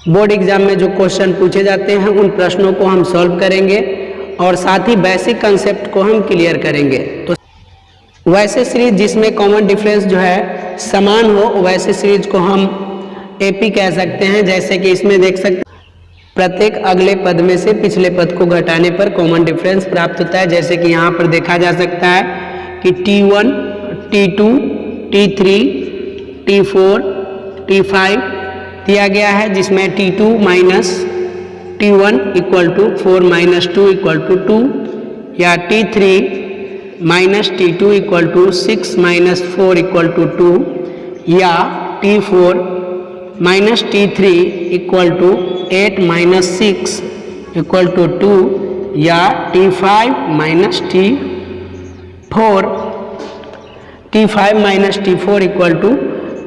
Board exam में जो question पूछे जाते हैं उन प्रश्नों को हम सॉल्व करेंगे और साथ ही बेसिक कंसेप्ट को हम क्लियर करेंगे। तो वैसे सीरीज जिसमें कॉमन डिफरेंस जो है समान हो वैसे सीरीज को हम एपी कह सकते हैं। जैसे कि इसमें देख सकते हैं प्रत्येक अगले पद में से पिछले पद को घटाने पर कॉमन डिफरेंस प्राप्त होता है। जैसे कि यहाँ पर देखा जा सकता है कि T1, T2, T3, T4, T5 दिया गया है, जिसमें T2 minus T1 equal to 4 minus 2 equal to 2, या T3 minus T2 equal to 6 minus 4 equal to 2, या T4 minus T3 equal to 8 minus 6 equal to 2, या T5 minus T4 equal to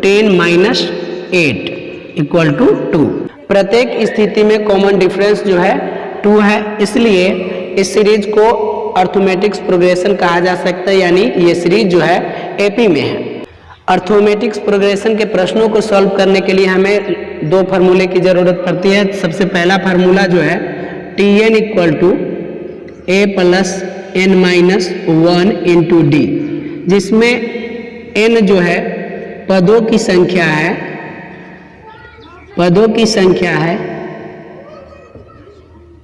10 minus 8 equal to 2। प्रत्येक स्थिति में common difference जो है 2 है, इसलिए इस सीरीज को अर्थमेटिक्स प्रोग्रेशन कहा जा सकता है, यानी ये सीरीज जो है एपी में है। अर्थमेटिक्स प्रोग्रेशन के प्रश्नों को सॉल्व करने के लिए हमें दो फार्मूले की जरूरत पड़ती है। सबसे पहला फार्मूला जो है Tn equal to a plus n minus 1 into d, जिसमें n जो है पदों की संख्या है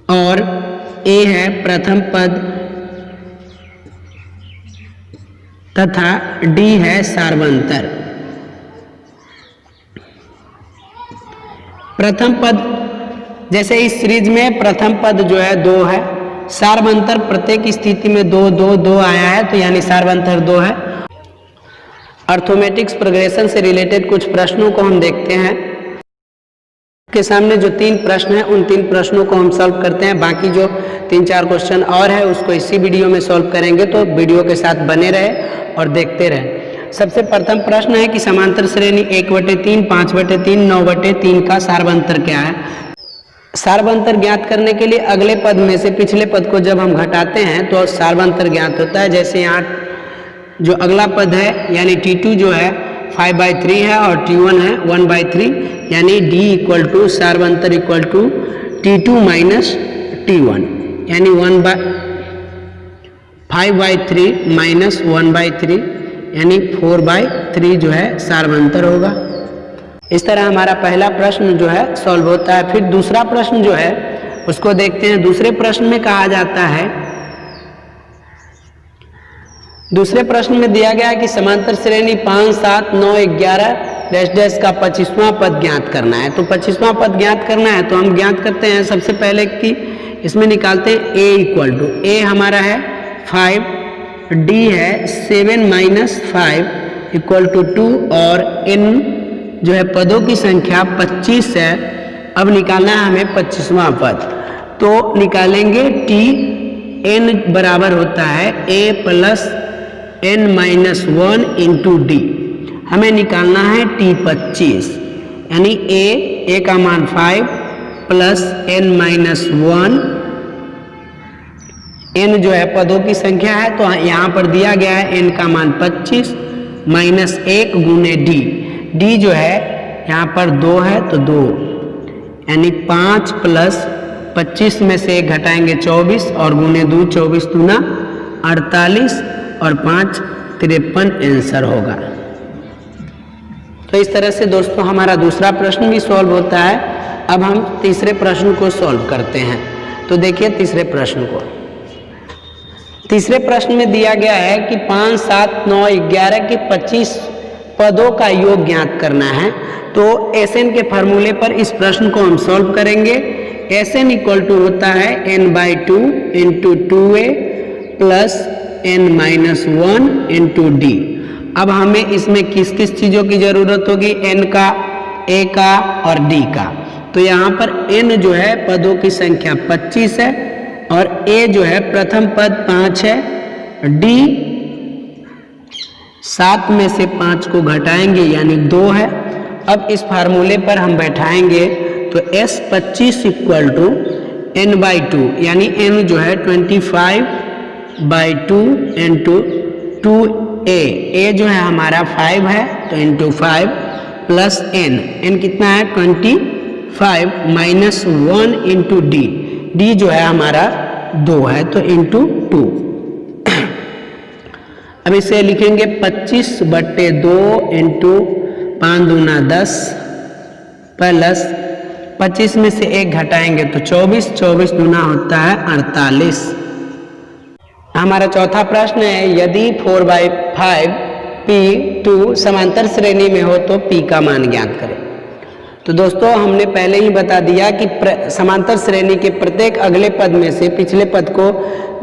और a है प्रथम पद तथा d है सार्वंतर। प्रथम पद जैसे इस सीरीज में प्रथम पद जो है 2 है, सार्वंतर प्रत्येक स्थिति में 2 2 2 आया है, तो यानी सार्वंतर 2 है। अर्थमेटिक्स प्रोग्रेशन से रिलेटेड कुछ प्रश्नों को हम देखते हैं। के सामने जो 3 प्रश्न हैं उन 3 प्रश्नों को हम सॉल्व करते हैं। बाकी जो 3-4 क्वेश्चन और है उसको इसी वीडियो में सॉल्व करेंगे, तो वीडियो के साथ बने रहे और देखते रहे। सबसे प्रथम प्रश्न है कि समांतर श्रेणी 1/3, 5/3, 9/3 का सार्वंतर क्या है। सार्वंतर ज्ञात करने के लिए अगले पद में से पिछले पद को जब हम घटाते हैं तो सार्वंतर ज्ञात होता है। जैसे यहाँ जो अगला पद है यानी T2 जो है 5/3 है और T1 है 1/3, यानी D इक्वल टू सार्वंतर equal to T2 minus T1, यानी 5/3 माइनस 1/3 यानी 4/3 जो है सार्वंतर होगा। इस तरह हमारा पहला प्रश्न जो है सॉल्व होता है। फिर दूसरा प्रश्न जो है उसको देखते हैं। दूसरे प्रश्न में कहा जाता है, दूसरे प्रश्न में दिया गया है कि समांतर श्रेणी 5, 7, 9, 11 डैश डैश का 25वां पद ज्ञात करना है। तो 25वां पद ज्ञात करना है तो हम ज्ञात करते हैं सबसे पहले कि इसमें निकालते हैं a इक्वल टू, a हमारा है 5, d है 7 माइनस 5 इक्वल टू 2 और n जो है पदों की संख्या 25 है। अब निकालना है हमें 25वां पद, तो निकालेंगे t n बराबर होता है a plus n minus 1 into D. हमें निकालना है T25, यानी a का मान 5 प्लस n माइनस 1, n जो है पदों की संख्या है तो यहाँ पर दिया गया है n का मान 25 माइनस 1 गुने d। d जो है यहाँ पर 2 है तो 2, यानी 5 प्लस 25 में से 1 घटाएंगे 24 और गुने 2 24 दूना 48 और 5 53 आंसर होगा। तो इस तरह से दोस्तों हमारा दूसरा प्रश्न भी सॉल्व होता है। अब हम तीसरे प्रश्न को सॉल्व करते हैं। तो देखिए तीसरे प्रश्न को। तीसरे प्रश्न में दिया गया है कि 5, 7, 9, 11 के 25 पदों का योग ज्ञात करना है। तो Sn के फार्मूले पर इस प्रश्न को हम सॉल्व करेंगे। Sn इक्वल टू होता है n/2 into 2a plus n minus 1 into D. अब हमें इसमें किस किस चीज़ों की ज़रूरत होगी, n का, a का और d का। तो यहाँ पर n जो है पदों की संख्या 25 है और a जो है प्रथम पद 5 है, d 7 में से 5 को घटाएंगे यानी 2 है। अब इस फार्मूले पर हम बैठाएंगे तो S25 इक्वल टू n/2, यानी n जो है 25/2 इंटू 2a, a जो है हमारा 5 है तो इंटू 5 प्लस n कितना है 25 5 माइनस 1 इंटू डी, डी जो है हमारा 2 है तो इंटू 2। अब इसे लिखेंगे 25/2 इंटू 5 दूना 10 प्लस 25 में से 1 घटाएंगे तो 24, 24 दूना होता है 48। हमारा चौथा प्रश्न है यदि 4/5 P2 समांतर श्रेणी में हो तो P का मान ज्ञात करें। तो दोस्तों हमने पहले ही बता दिया कि समांतर श्रेणी के प्रत्येक अगले पद में से पिछले पद को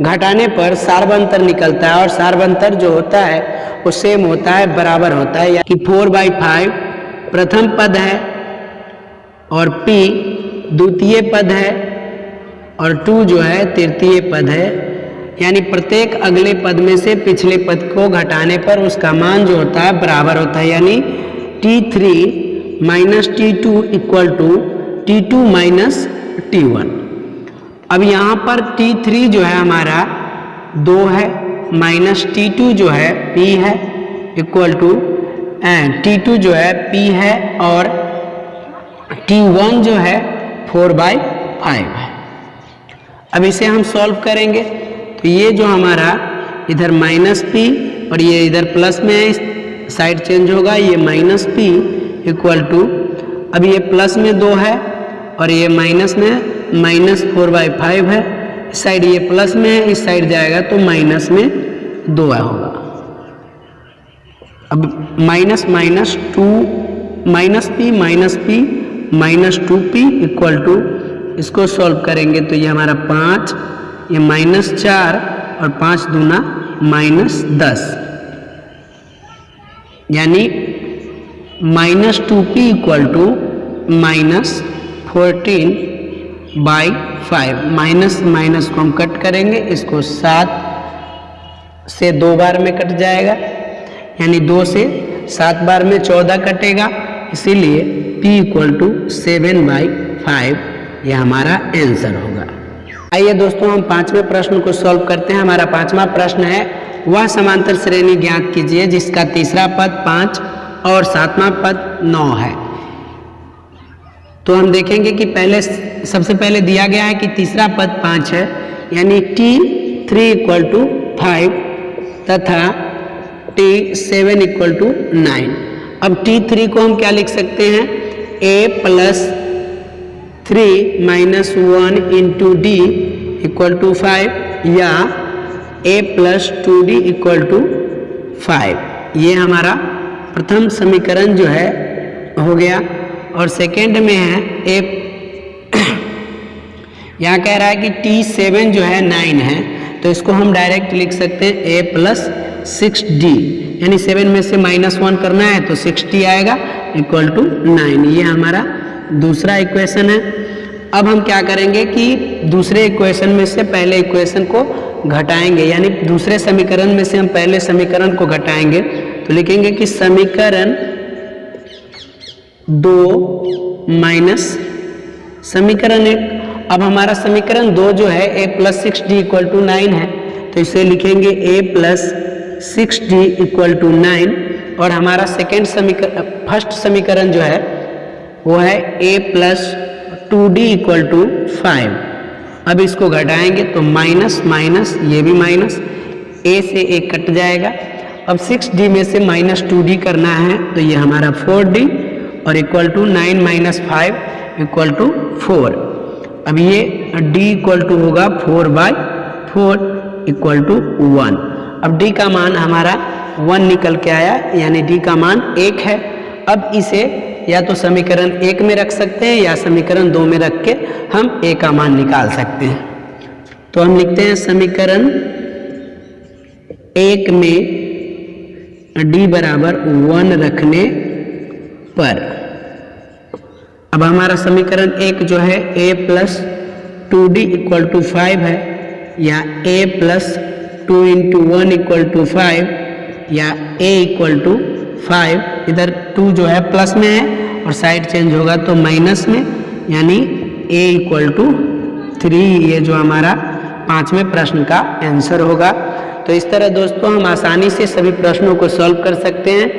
घटाने पर सार्वंतर निकलता है और सार्वंतर जो होता है वो सेम होता है, बराबर होता है। यानी 4/5 प्रथम पद है और P द्वितीय पद है और 2 जो है तृतीय पद है। यानी प्रत्येक अगले पद में से पिछले पद को घटाने पर उसका मान जो होता है बराबर होता है। यानी T3 minus T2 equal to T2 minus T1। अब यहाँ पर T3 जो है हमारा 2 है माइनस T2 जो है P है इक्वल टू T2 जो है P है और T1 जो है 4/5 है। अब इसे हम सॉल्व करेंगे तो ये जो हमारा इधर माइनस P और ये इधर प्लस में है, साइड चेंज होगा, ये माइनस P इक्वल टू, अब ये प्लस में 2 है और ये माइनस में माइनस 4/5 है। इस साइड ये प्लस में है, इस साइड जाएगा तो माइनस में 2 होगा। अब minus minus 2 minus P minus 2P equal to, इसको सॉल्व करेंगे तो ये हमारा 5, ये माइनस 4 और 5 दूना माइनस 10, यानी minus 2P equal to minus 14/5। Minus minus को हम कट करेंगे, इसको 7 से 2 बार में कट जाएगा, यानी 2 से 7 बार में 14 कटेगा, इसीलिए P इक्वल टू 7/5 यह हमारा आंसर होगा। आइए दोस्तों हम 5वें प्रश्न को सॉल्व करते हैं। हमारा 5वां प्रश्न है वह समांतर श्रेणी ज्ञात कीजिए जिसका तीसरा पद 5 और 7वां पद 9 है। तो हम देखेंगे कि पहले सबसे पहले दिया गया है कि तीसरा पद 5 है, यानी T3 इक्वल टू 5 तथा T7 इक्वल टू 9। अब T3 को हम क्या लिख सकते हैं, A plus 3 minus 1 into d equal to 5 या A plus 2D equal to 5। ये हमारा प्रथम समीकरण जो है हो गया। और सेकेंड में है A, यहाँ कह रहा है कि T7 जो है 9 है, तो इसको हम डायरेक्ट लिख सकते हैं A प्लस 6D, यानी 7 में से -1 करना है तो 6D आएगा इक्वल टू 9। ये हमारा दूसरा इक्वेशन है। अब हम क्या करेंगे कि दूसरे इक्वेशन में से पहले इक्वेशन को घटाएंगे, यानी दूसरे समीकरण में से हम पहले समीकरण को घटाएंगे। तो लिखेंगे कि समीकरण 2 माइनस समीकरण 1। अब हमारा समीकरण 2 जो है A plus 6D equal to 9 है, तो इसे लिखेंगे A plus 6D equal to 9। और हमारा फर्स्ट समीकरण जो है वो है A plus 2D equal to 5। अब इसको घटाएंगे तो माइनस माइनस, ये भी माइनस, A से 1 कट जाएगा। अब 6D में से माइनस 2D करना है तो ये हमारा 4D और equal to 9 minus 5 equal to 4। अब ये D इक्वल टू होगा 4/4 इक्वल टू 1। अब D का मान हमारा 1 निकल के आया, यानी D का मान 1 है। अब इसे या तो समीकरण 1 में रख सकते हैं या समीकरण 2 में रख के हम A का मान निकाल सकते हैं। तो हम लिखते हैं समीकरण 1 में D बराबर 1 रखने पर। अब हमारा समीकरण 1 जो है A plus 2D equal to 5 है, या A plus 2 into 1 equal to 5, या A इक्वल टू 5। इधर 2 जो है प्लस में है और साइड चेंज होगा तो माइनस में, यानी A इक्वल टू 3। ये जो हमारा 5वें प्रश्न का आंसर होगा। तो इस तरह दोस्तों हम आसानी से सभी प्रश्नों को सॉल्व कर सकते हैं।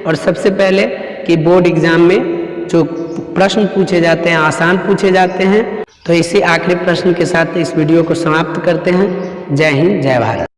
और सबसे पहले कि बोर्ड एग्जाम में जो प्रश्न पूछे जाते हैं आसान पूछे जाते हैं। तो इसी आखिरी प्रश्न के साथ इस वीडियो को समाप्त करते हैं। जय हिंद, जय भारत।